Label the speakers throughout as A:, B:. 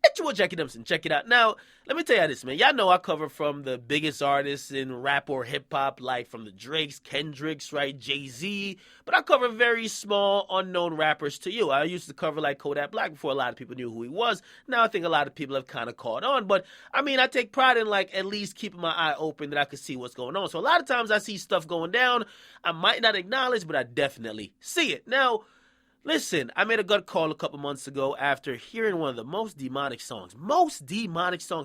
A: It's your boy Jackie Dempson. Check it out. Now, let me tell you this, man. Y'all know I cover from the biggest artists in rap or hip-hop, like from the Drakes, Kendricks, right, Jay-Z. But I cover very small, unknown rappers to you. I used to cover like Kodak Black before a lot of people knew who he was. Now I think a lot of people have kind of caught on. But, I mean, I take pride in, like, at least keeping my eye open that I can see what's going on. So a lot of times I see stuff going down I might not acknowledge, but I definitely see it. Now, listen, I made a gut call a couple months ago after hearing one of the most demonic songs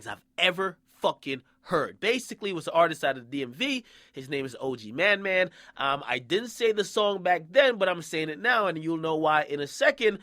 A: I've ever fucking heard. Basically, it was an artist out of the DMV. His name is OG ManMan. I didn't say the song back then, but I'm saying it now, and you'll know why in a second.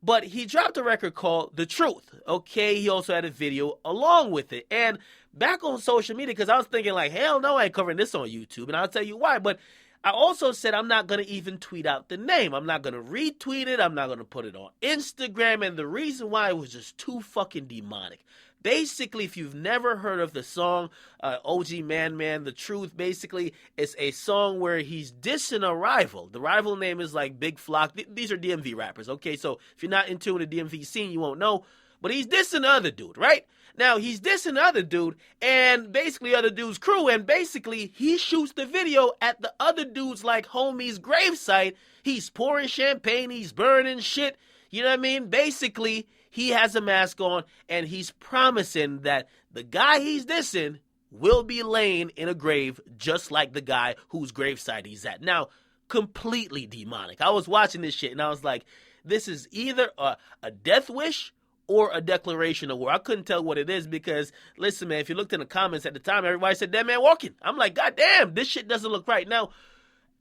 A: But he dropped a record called The Truth, okay? He also had a video along with it. And back on social media, because I was thinking like, hell no, I ain't covering this on YouTube, and I'll tell you why. But I also said I'm not going to even tweet out the name. I'm not going to retweet it. I'm not going to put it on Instagram. And the reason why, it was just too fucking demonic. Basically, if you've never heard of the song OG ManMan, The Truth, basically, it's a song where he's dissing a rival. The rival name is like Big Flock. These are DMV rappers, okay? So if you're not in tune with the DMV scene, you won't know. But he's dissing the other dude, right? Now, he's dissing the other dude and basically other dude's crew, and basically he shoots the video at the other dude's, like, homie's gravesite. He's pouring champagne, he's burning shit, you know what I mean? Basically, he has a mask on, and he's promising that the guy he's dissing will be laying in a grave just like the guy whose gravesite he's at. Now, completely demonic. I was watching this shit, and I was like, this is either a death wish or a declaration of war. I couldn't tell what it is because, listen, man, if you looked in the comments at the time, everybody said, "That man walking." I'm like, God damn, this shit doesn't look right. Now,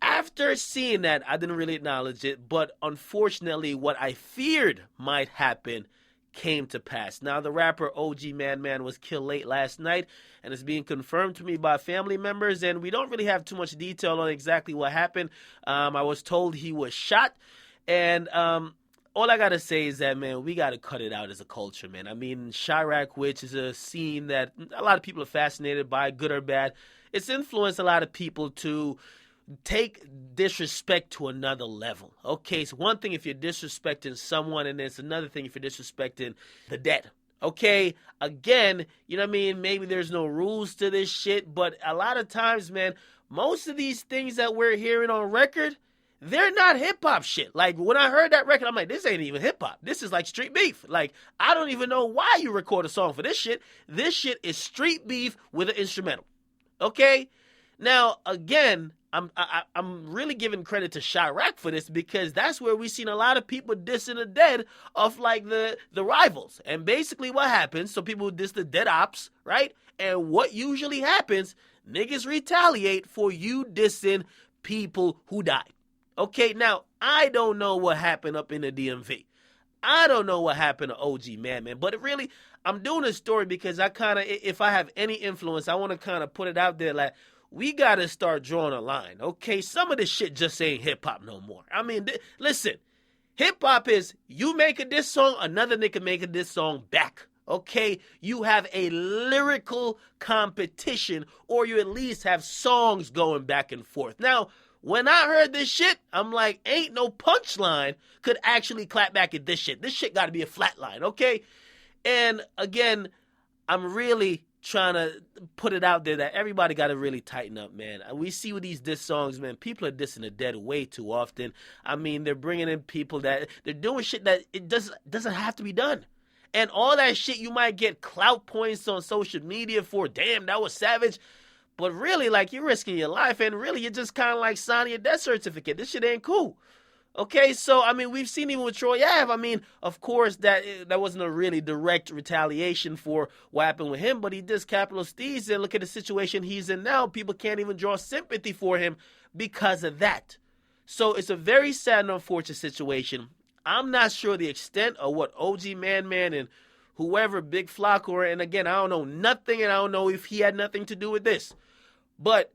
A: after seeing that, I didn't really acknowledge it, but unfortunately, what I feared might happen came to pass. Now, the rapper OG ManMan was killed late last night, and it's being confirmed to me by family members, and we don't really have too much detail on exactly what happened. I was told he was shot, and all I gotta say is that, man, we gotta cut it out as a culture, man. I mean, Chirac, which is a scene that a lot of people are fascinated by, good or bad, it's influenced a lot of people to take disrespect to another level. Okay, it's one thing if you're disrespecting someone, and it's another thing if you're disrespecting the dead. Okay, again, you know what I mean? Maybe there's no rules to this shit, but a lot of times, man, most of these things that we're hearing on record, they're not hip-hop shit. Like, when I heard that record, I'm like, this ain't even hip-hop. This is like street beef. Like, I don't even know why you record a song for this shit. This shit is street beef with an instrumental. Okay? Now, again, I'm really giving credit to Chirac for this because that's where we've seen a lot of people dissing the dead of, like, the rivals. And basically what happens, so people diss the dead ops, right? And what usually happens, niggas retaliate for you dissing people who died. Okay, now, I don't know what happened up in the DMV. I don't know what happened to OG ManMan, but really, I'm doing this story because I kind of, if I have any influence, I want to kind of put it out there like, we got to start drawing a line, okay? Some of this shit just ain't hip-hop no more. I mean, listen, hip-hop is you make a diss song, another nigga make a diss song back, okay? You have a lyrical competition, or you at least have songs going back and forth. Now, when I heard this shit, I'm like, ain't no punchline could actually clap back at this shit. This shit got to be a flat line, okay? And again, I'm really trying to put it out there that everybody got to really tighten up, man. We see with these diss songs, man, people are dissing the dead way too often. I mean, they're bringing in people that they're doing shit that it doesn't have to be done. And all that shit, you might get clout points on social media for, damn, that was savage. But really, like, you're risking your life, and really, you're just kind of like signing a death certificate. This shit ain't cool. Okay, so, I mean, we've seen even with Troy Ave. I mean, of course, that wasn't a really direct retaliation for what happened with him, but he dissed Capital Steez, and look at the situation he's in now. People can't even draw sympathy for him because of that. So it's a very sad and unfortunate situation. I'm not sure the extent of what OG ManMan and whoever, Big Flock, and again, I don't know nothing, and I don't know if he had nothing to do with this. But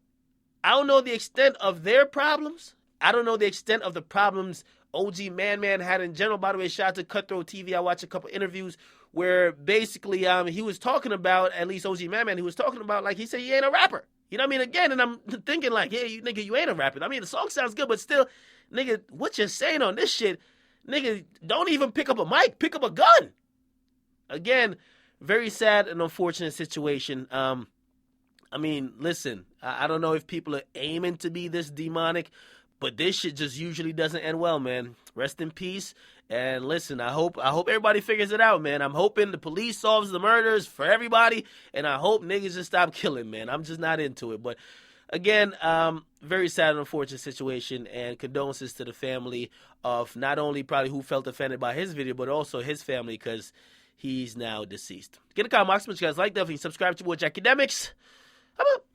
A: I don't know the extent of their problems. I don't know the extent of the problems OG ManMan had in general. By the way, shout out to Cutthroat TV. I watched a couple interviews where basically he was talking about, at least OG ManMan, he was talking about, like, he said he ain't a rapper. You know what I mean? Again, and I'm thinking like, yeah, you ain't a rapper. I mean, the song sounds good, but still, nigga, what you're saying on this shit, nigga, don't even pick up a mic, pick up a gun. again, very sad and unfortunate situation. I mean, listen, I don't know if people are aiming to be this demonic, but this shit just usually doesn't end well, man. Rest in peace. And listen, I hope everybody figures it out, man. I'm hoping the police solves the murders for everybody, and I hope niggas just stop killing, man. I'm just not into it. But again, very sad and unfortunate situation, and condolences to the family of not only probably who felt offended by his video, but also his family, because he's now deceased. Get a comment, box, you guys like, definitely subscribe to Watch Akademiks. How about